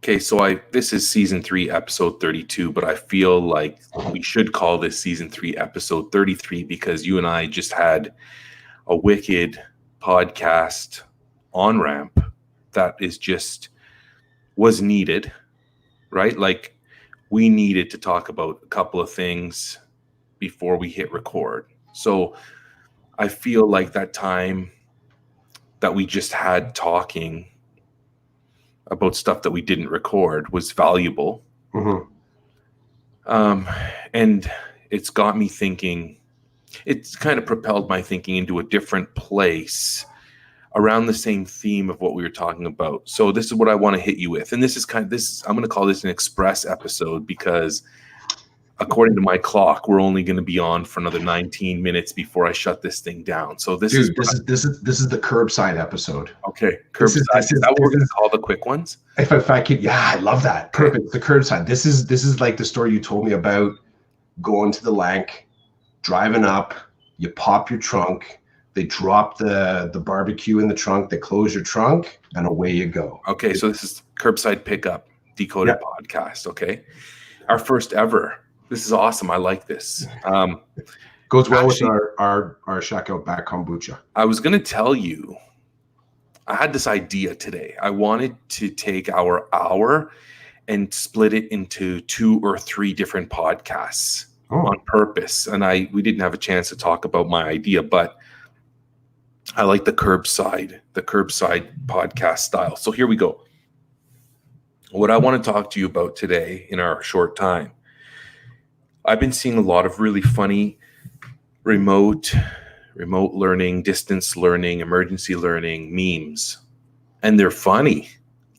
Okay, so this is season 3, episode 32, but I feel like we should call this season 3, episode 33 because you and I just had a wicked podcast on ramp that was needed, right? Like we needed to talk about a couple of things before we hit record. So I feel like that time that we just had talking about stuff that we didn't record was valuable. Mm-hmm. And it's got me thinking, it's kind of propelled my thinking into a different place around the same theme of what we were talking about. So this is what I want to hit you with. And I'm going to call this an express episode because according to my clock, we're only going to be on for another 19 minutes before I shut this thing down. So this is the curbside episode. Okay, curbside. Is that what we're going to call the quick ones? If I could, yeah, I love that. Perfect. The curbside. This is like the story you told me about going to the Lank, driving up. You pop your trunk. They drop the barbecue in the trunk. They close your trunk, and away you go. Okay, so this is Curbside Pickup Decoded podcast. Okay, our first ever. This is awesome. I like this. Goes well with our Shack Out Back kombucha. I was going to tell you, I had this idea today. I wanted to take our hour and split it into 2 or 3 different podcasts on purpose. And we didn't have a chance to talk about my idea, but I like the curbside podcast style. So here we go. What I want to talk to you about today in our short time, I've been seeing a lot of really funny remote learning, distance learning, emergency learning memes. And they're funny.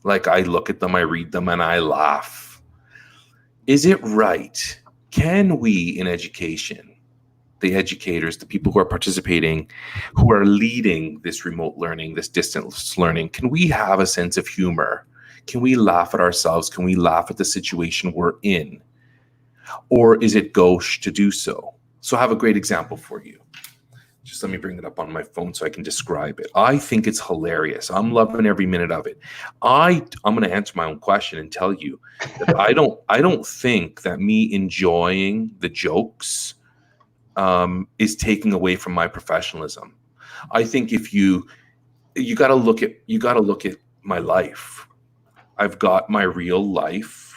Like I look at them, I read them, and I laugh. Is it right? Can we in education, the educators, the people who are participating, who are leading this remote learning, this distance learning, can we have a sense of humor? Can we laugh at ourselves? Can we laugh at the situation we're in? Or is it gauche to do so? So I have a great example for you. Just let me bring it up on my phone so I can describe it. I think it's hilarious. I'm loving every minute of it. I'm going to answer my own question and tell you that I don't think that me enjoying the jokes is taking away from my professionalism. I think if you got to look at my life. I've got my real life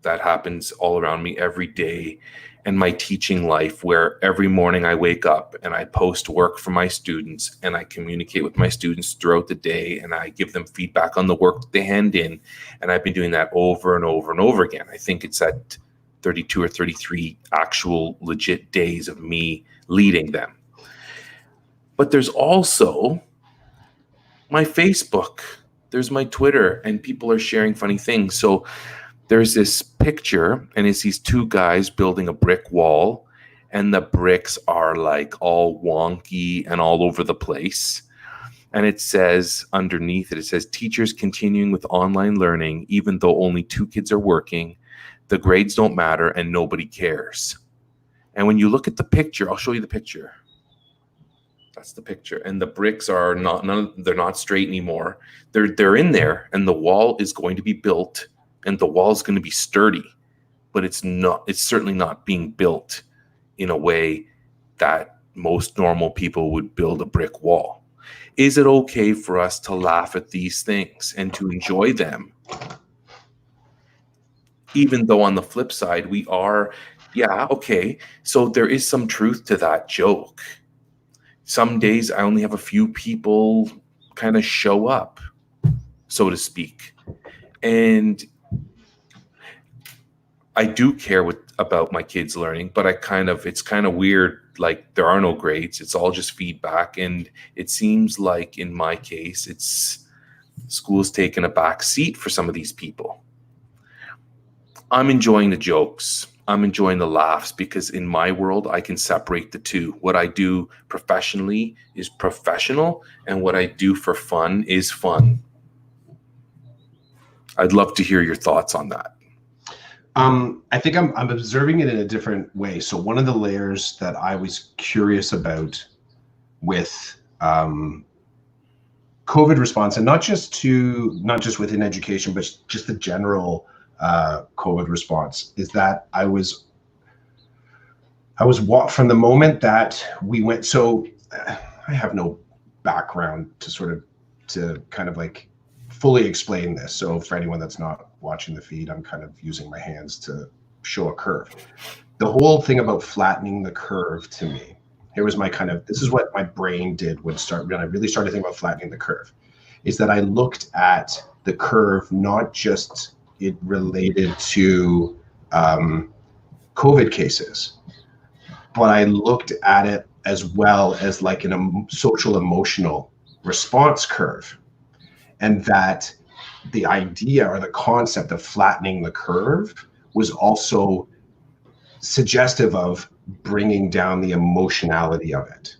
that happens all around me every day, and my teaching life where every morning I wake up and I post work for my students and I communicate with my students throughout the day and I give them feedback on the work that they hand in. And I've been doing that over and over and over again. I think it's at 32 or 33 actual legit days of me leading them. But there's also my Facebook, there's my Twitter, and people are sharing funny things. So there's this picture, and it's these 2 guys building a brick wall, and the bricks are like all wonky and all over the place. And it says underneath it says, teachers continuing with online learning, even though only 2 kids are working, the grades don't matter, and nobody cares. And when you look at the picture, I'll show you the picture. That's the picture. And the bricks are they're not straight anymore. They're in there, and the wall is going to be built. And the wall is going to be sturdy, but it's certainly not being built in a way that most normal people would build a brick wall. Is it okay for us to laugh at these things and to enjoy them? Even though on the flip side, we are, okay. So there is some truth to that joke. Some days I only have a few people kind of show up, so to speak. And I do care about my kids learning, but it's kind of weird. Like there are no grades. It's all just feedback. And it seems like in my case, school's taken a back seat for some of these people. I'm enjoying the jokes. I'm enjoying the laughs because in my world, I can separate the two. What I do professionally is professional, and what I do for fun is fun. I'd love to hear your thoughts on that. I think I'm observing it in a different way. So one of the layers that I was curious about with COVID response, and not just within education, but just the general COVID response, is that I was from the moment that we went. So I have no background to kind of like fully explain this. So for anyone that's not watching the feed, I'm kind of using my hands to show a curve. The whole thing about flattening the curve, to me, this is what my brain did when I really started thinking about flattening the curve, is that I looked at the curve, not just it related to COVID cases, but I looked at it as well as like social emotional response curve. And that the idea or the concept of flattening the curve was also suggestive of bringing down the emotionality of it.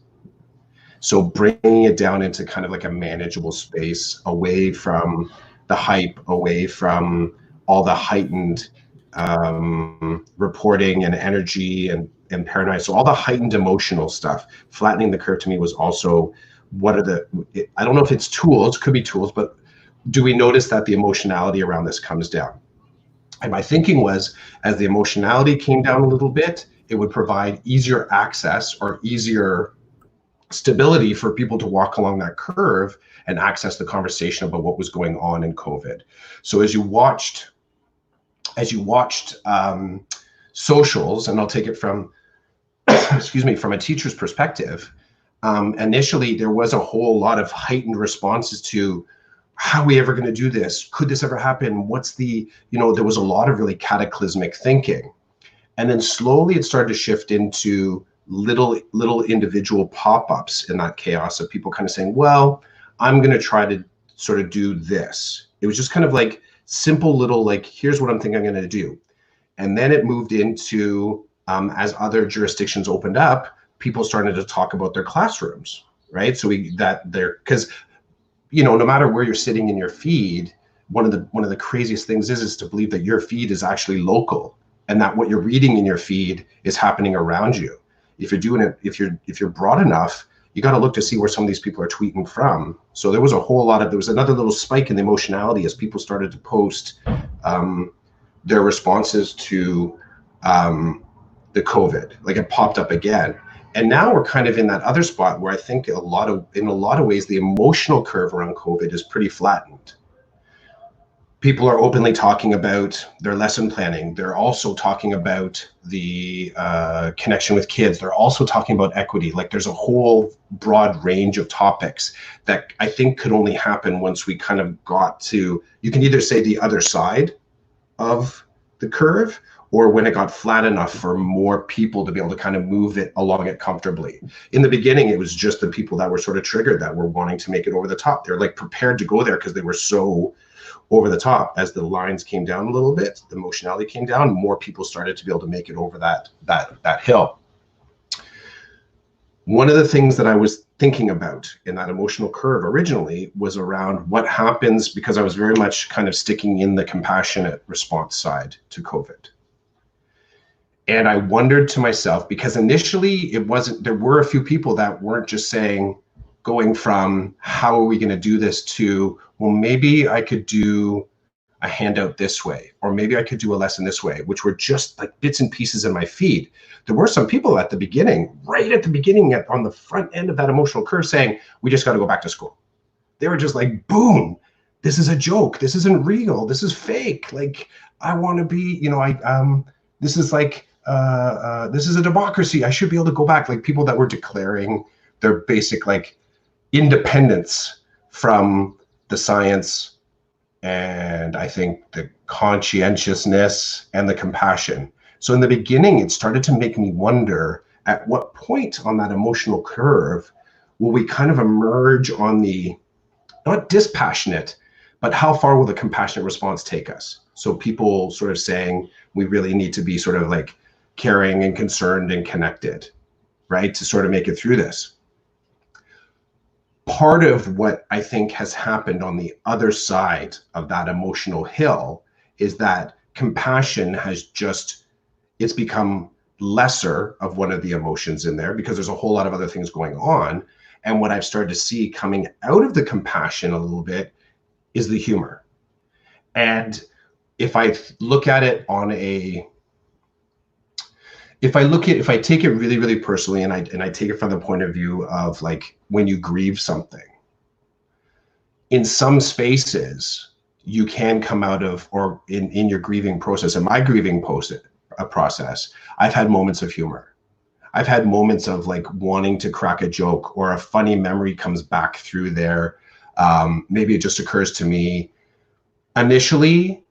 So bringing it down into kind of like a manageable space, away from the hype, away from all the heightened reporting and energy and paranoia. So all the heightened emotional stuff. Flattening the curve to me was also, I don't know if it's tools, could be tools, but do we notice that the emotionality around this comes down? And my thinking was, as the emotionality came down a little bit, it would provide easier access or easier stability for people to walk along that curve and access the conversation about what was going on in COVID. So as you watched socials, and I'll take it from, from a teacher's perspective, initially there was a whole lot of heightened responses to, how are we ever going to do this? Could this ever happen? There was a lot of really cataclysmic thinking. And then slowly it started to shift into little individual pop-ups in that chaos of people kind of saying, well, I'm going to try to sort of do this. It was just kind of like simple little, like, here's what I'm thinking I'm going to do. And then it moved into, as other jurisdictions opened up, people started to talk about their classrooms, right? So because no matter where you're sitting in your feed, one of the craziest things is to believe that your feed is actually local, and that what you're reading in your feed is happening around you. If you're doing it, if you're broad enough, you got to look to see where some of these people are tweeting from. So there was another little spike in the emotionality as people started to post their responses to the COVID. Like, it popped up again. And now we're kind of in that other spot where I think in a lot of ways, the emotional curve around COVID is pretty flattened. People are openly talking about their lesson planning. They're also talking about the connection with kids. They're also talking about equity. Like, there's a whole broad range of topics that I think could only happen once we kind of got to, you can either say the other side of the curve, or when it got flat enough for more people to be able to kind of move it along it comfortably. In the beginning, it was just the people that were sort of triggered, that were wanting to make it over the top. They're like prepared to go there because they were so over the top. As the lines came down a little bit, the emotionality came down, more people started to be able to make it over that hill. One of the things that I was thinking about in that emotional curve originally was around what happens, because I was very much kind of sticking in the compassionate response side to COVID. And I wondered to myself, because initially there were a few people that weren't just going from how are we going to do this to, well, maybe I could do a handout this way, or maybe I could do a lesson this way, which were just like bits and pieces in my feed. There were some people at the beginning, right at the beginning, on the front end of that emotional curve, saying, we just got to go back to school. They were just like, boom, this is a joke. This isn't real. This is fake. Like, I want to be, this is like, this is a democracy. I should be able to go back. Like, people that were declaring their basic like independence from the science, and I think the conscientiousness and the compassion. So in the beginning, it started to make me wonder, at what point on that emotional curve will we kind of emerge on the, not dispassionate, but how far will the compassionate response take us? So people sort of saying, we really need to be sort of like caring and concerned and connected, right, to sort of make it through this. Part of what I think has happened on the other side of that emotional hill is that compassion has it's become lesser of one of the emotions in there, because there's a whole lot of other things going on. And what I've started to see coming out of the compassion a little bit is the humor. And if I look at it on a, if I take it really, really personally, and I take it from the point of view of like when you grieve something, in some spaces you can come out of, or in your grieving process, in my grieving process, I've had moments of humor. I've had moments of like wanting to crack a joke, or a funny memory comes back through there. Maybe it just occurs to me initially,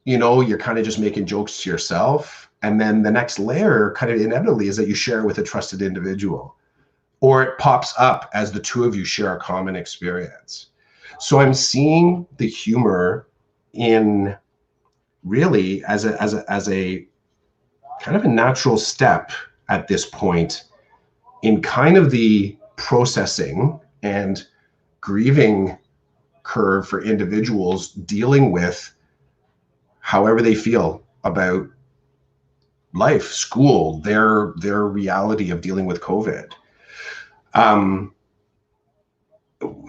you know, you're kind of just making jokes to yourself. And then the next layer kind of inevitably is that you share with a trusted individual, or it pops up as the two of you share a common experience. So I'm seeing the humor in really as a kind of a natural step at this point in kind of the processing and grieving curve for individuals dealing with however they feel about life, school, their reality of dealing with COVID.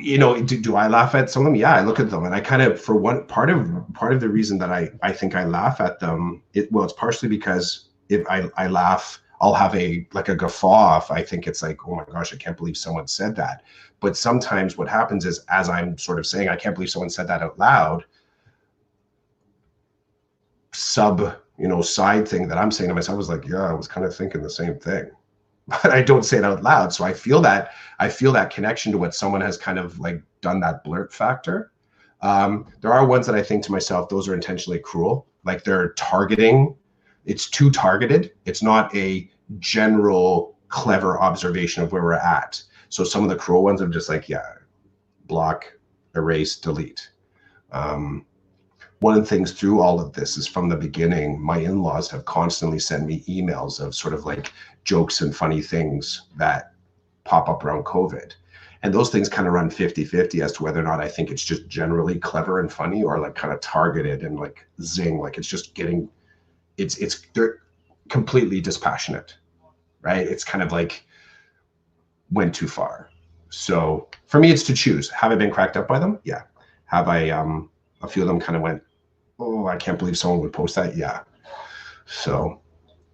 You know, do I laugh at some of them? Yeah, I look at them and I kind of, for one part of the reason that I think I laugh at them, it's partially because if I laugh, I'll have a guffaw. If I think it's like, oh my gosh, I can't believe someone said that. But sometimes what happens is, as I'm sort of saying, I can't believe someone said that out loud, side thing that I'm saying to myself is like, yeah, I was kind of thinking the same thing, but I don't say it out loud. So I feel that connection to what someone has kind of like done, that blurt factor. There are ones that I think to myself, those are intentionally cruel. Like they're targeting, it's too targeted. It's not a general clever observation of where we're at. So some of the cruel ones are just like, yeah, block, erase, delete. One of the things through all of this is, from the beginning, my in-laws have constantly sent me emails of sort of like jokes and funny things that pop up around COVID. And those things kind of run 50-50 as to whether or not I think it's just generally clever and funny, or like kind of targeted and like zing, like it's just getting, they're completely dispassionate, right? It's kind of like went too far. So for me, it's to choose. Have I been cracked up by them? Yeah. Have I, a few of them kind of went, oh, I can't believe someone would post that. Yeah. So,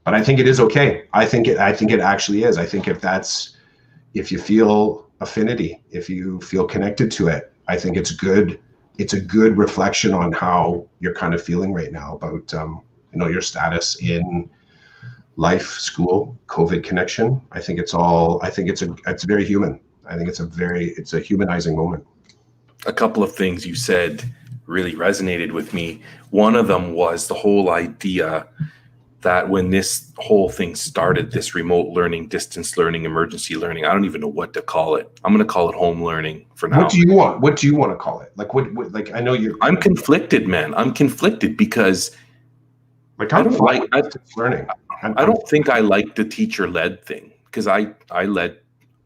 but I think it is okay. I think it actually is. I think if you feel affinity, if you feel connected to it, I think it's good. It's a good reflection on how you're kind of feeling right now about, your status in life, school, COVID connection. I think it's very human. I think it's a humanizing moment. A couple of things you said really resonated with me. One of them was the whole idea that when this whole thing started, this remote learning, distance learning, emergency learning, I don't even know what to call it. I'm going to call it home learning for now. What do you want to call it? Like what I know I'm conflicted, man. I'm conflicted because like I don't like learning. I don't think I like the teacher-led thing, because I led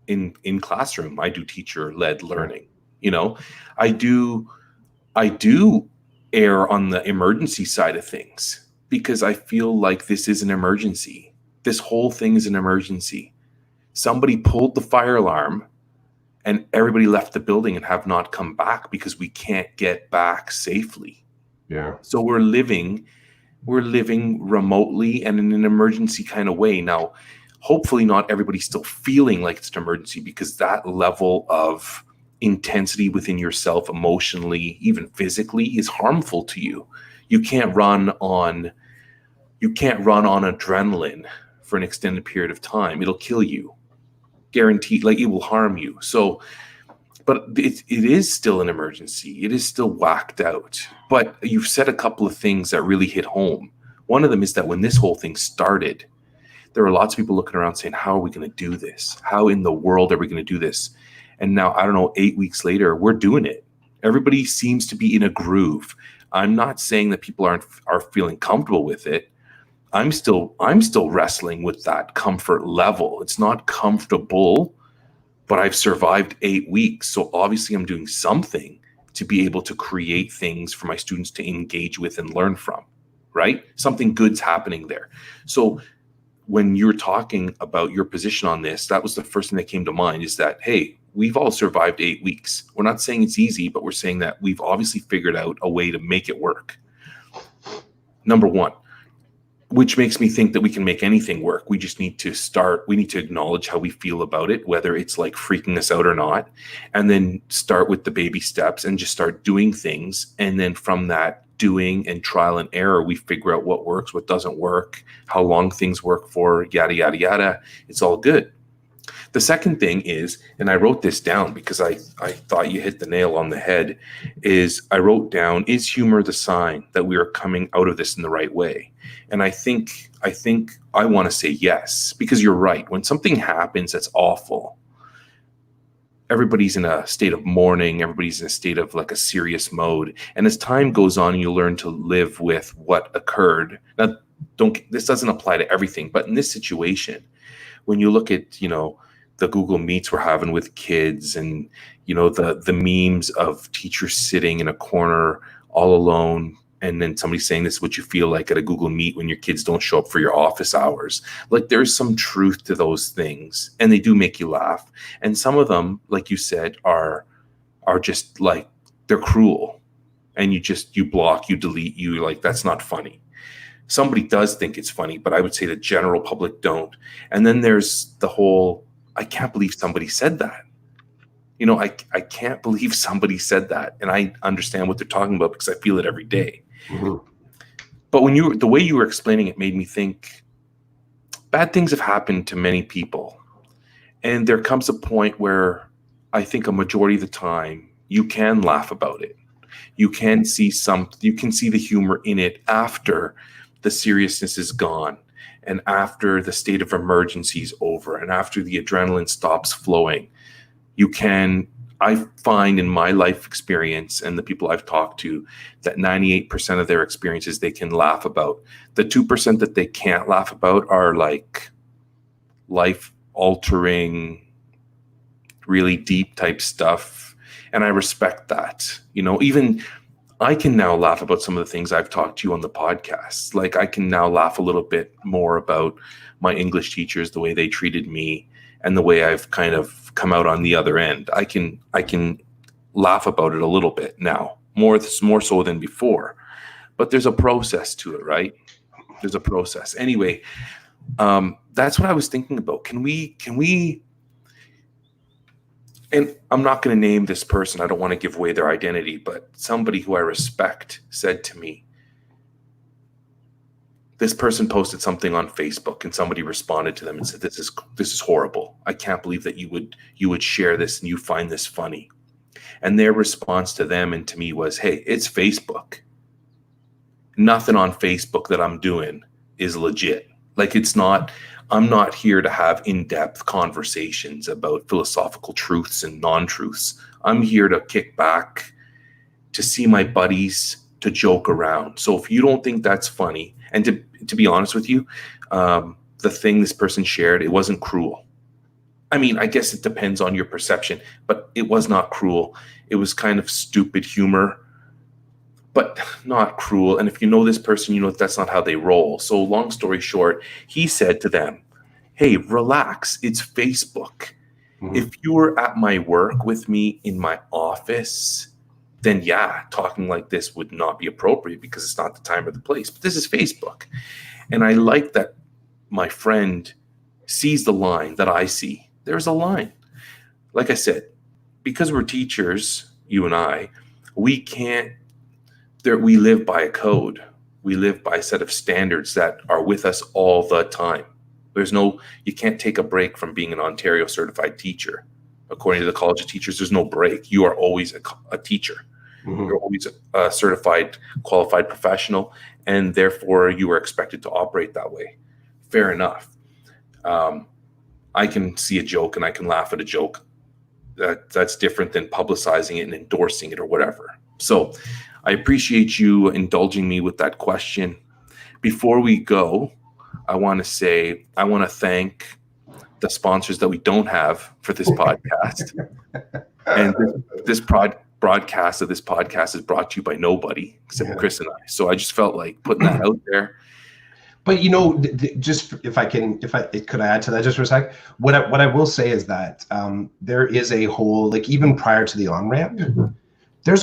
in classroom. I do teacher-led learning. You know, I do err on the emergency side of things, because I feel like this is an emergency. This whole thing is an emergency. Somebody pulled the fire alarm and everybody left the building and have not come back because we can't get back safely. Yeah. So we're living remotely and in an emergency kind of way. Now, hopefully not everybody's still feeling like it's an emergency, because that level of intensity within yourself, emotionally, even physically, is harmful to you. You can't run on adrenaline for an extended period of time. It'll kill you, guaranteed. Like, it will harm you. So, but it is still an emergency. It is still whacked out. But you've said a couple of things that really hit home. One of them is that when this whole thing started, there were lots of people looking around saying, how are we going to do this? How in the world are we going to do this? And now, I don't know, 8 weeks later, we're doing it. Everybody seems to be in a groove. I'm not saying that people are feeling comfortable with it. I'm still wrestling with that comfort level. It's not comfortable, but I've survived 8 weeks. So obviously I'm doing something to be able to create things for my students to engage with and learn from, right? Something good's happening there. So when you're talking about your position on this, that was the first thing that came to mind, is that, hey, we've all survived 8 weeks. We're not saying it's easy, but we're saying that we've obviously figured out a way to make it work. Number one, which makes me think that we can make anything work. We just need to we need to acknowledge how we feel about it, whether it's like freaking us out or not, and then start with the baby steps and just start doing things. And then from that doing and trial and error, we figure out what works, what doesn't work, how long things work for, yada, yada, yada. It's all good. The second thing is, and I wrote this down because I thought you hit the nail on the head, is I wrote down, is humor the sign that we are coming out of this in the right way? And I think I want to say yes, because you're right. When something happens that's awful, everybody's in a state of mourning. Everybody's in a state of like a serious mode. And as time goes on, you learn to live with what occurred. Now, this doesn't apply to everything, but in this situation, when you look at, the Google Meets we're having with kids and, the memes of teachers sitting in a corner all alone, and then somebody saying this is what you feel like at a Google Meet when your kids don't show up for your office hours. Like, there's some truth to those things, and they do make you laugh. And some of them, like you said, are just like, they're cruel, and you block, you delete, you like, that's not funny. Somebody does think it's funny, but I would say the general public don't. And then there's the whole, I can't believe somebody said that. I can't believe somebody said that. And I understand what they're talking about because I feel it every day. Mm-hmm. But the way you were explaining it made me think bad things have happened to many people. And there comes a point where I think a majority of the time you can laugh about it. You can see the humor in it after the seriousness is gone, and after the state of emergency is over, and after the adrenaline stops flowing. I find in my life experience and the people I've talked to that 98% of their experiences they can laugh about. The 2% that they can't laugh about are like life altering, really deep type stuff. And I respect that. Even I can now laugh about some of the things I've talked to you on the podcast. Like, I can now laugh a little bit more about my English teachers, the way they treated me, and the way I've kind of come out on the other end. I can laugh about it a little bit now, more so than before. But there's a process to it, right? There's a process. Anyway, that's what I was thinking about. Can we? And I'm not going to name this person. I don't want to give away their identity, but somebody who I respect said to me, this person posted something on Facebook and somebody responded to them and said, this is horrible. I can't believe that you would share this and you find this funny. And their response to them and to me was, hey, it's Facebook. Nothing on Facebook that I'm doing is legit. Like, I'm not here to have in-depth conversations about philosophical truths and non-truths. I'm here to kick back, to see my buddies, to joke around. So if you don't think that's funny, and to be honest with you, the thing this person shared, it wasn't cruel. I mean, I guess it depends on your perception, but it was not cruel. It was kind of stupid humor, but not cruel. And if you know this person, you know that's not how they roll. So long story short, he said to them, hey, relax, it's Facebook. Mm-hmm. If you were at my work with me in my office, then yeah, talking like this would not be appropriate because it's not the time or the place. But this is Facebook. And I like that my friend sees the line that I see. There's a line. Like I said, because we're teachers, you and I, we live by a code. We live by a set of standards that are with us all the time. You can't take a break from being an Ontario certified teacher. According to the College of Teachers, there's no break. You are always a teacher. Mm-hmm. You're always a certified, qualified professional, and therefore you are expected to operate that way. Fair enough. I can see a joke and I can laugh at a joke. That's different than publicizing it and endorsing it or whatever. So I appreciate you indulging me with that question. Before we go, I want to thank the sponsors that we don't have for this podcast. And this broadcast of this podcast is brought to you by nobody except Chris and I. So I just felt like putting that out there. But just if I could I add to that just for a sec? What I will say is that there is a whole, like, even prior to the on-ramp, there's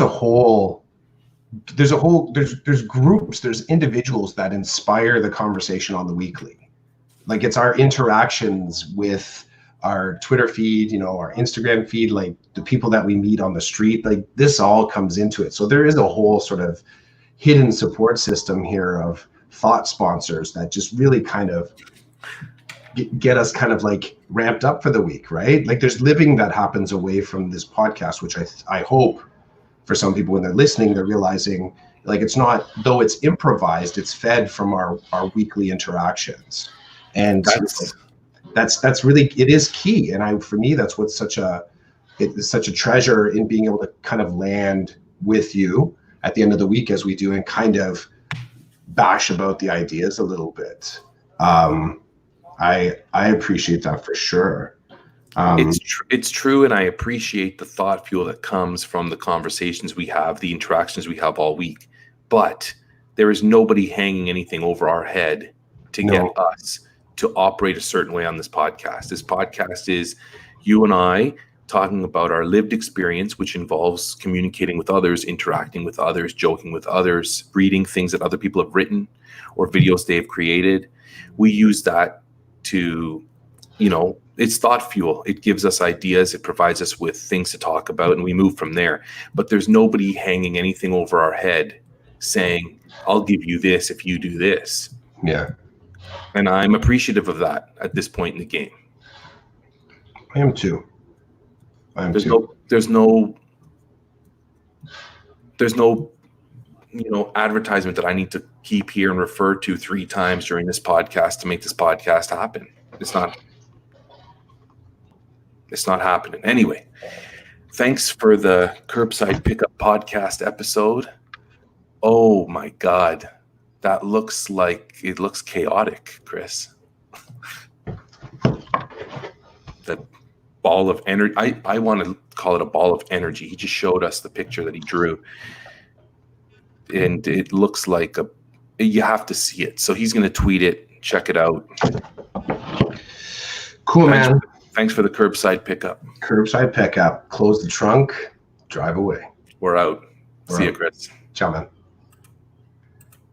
groups, there's individuals that inspire the conversation on the weekly. Like, it's our interactions with our Twitter feed, our Instagram feed, like the people that we meet on the street, like this all comes into it. So there is a whole sort of hidden support system here of thought sponsors that just really kind of get us kind of like ramped up for the week, right? Like, there's living that happens away from this podcast, which I hope for some people when they're listening, they're realizing, like, it's not, though it's improvised, it's fed from our weekly interactions. And that's really, it is key. And for me, that's what's such a treasure in being able to kind of land with you at the end of the week as we do, and kind of bash about the ideas a little bit. I appreciate that for sure. It's true, and I appreciate the thought fuel that comes from the conversations we have, the interactions we have all week. But there is nobody hanging anything over our head to get us to operate a certain way on this podcast. This podcast is you and I talking about our lived experience, which involves communicating with others, interacting with others, joking with others, reading things that other people have written or videos they've created. We use that to, it's thought fuel. It gives us ideas. It provides us with things to talk about, and we move from there. But there's nobody hanging anything over our head saying, I'll give you this if you do this. Yeah. And I'm appreciative of that at this point in the game. I am too. There's no advertisement that I need to keep here and refer to 3 times during this podcast to make this podcast happen. It's not happening. Anyway, thanks for the Curbside Pickup podcast episode. Oh my God. That looks chaotic, Chris. The ball of energy. I want to call it a ball of energy. He just showed us the picture that he drew. And it looks like you have to see it. So he's going to tweet it. Check it out. Cool, man. Thanks for the Curbside Pickup. Curbside Pickup. Close the trunk. Drive away. We're out. See you, Chris. Ciao, man.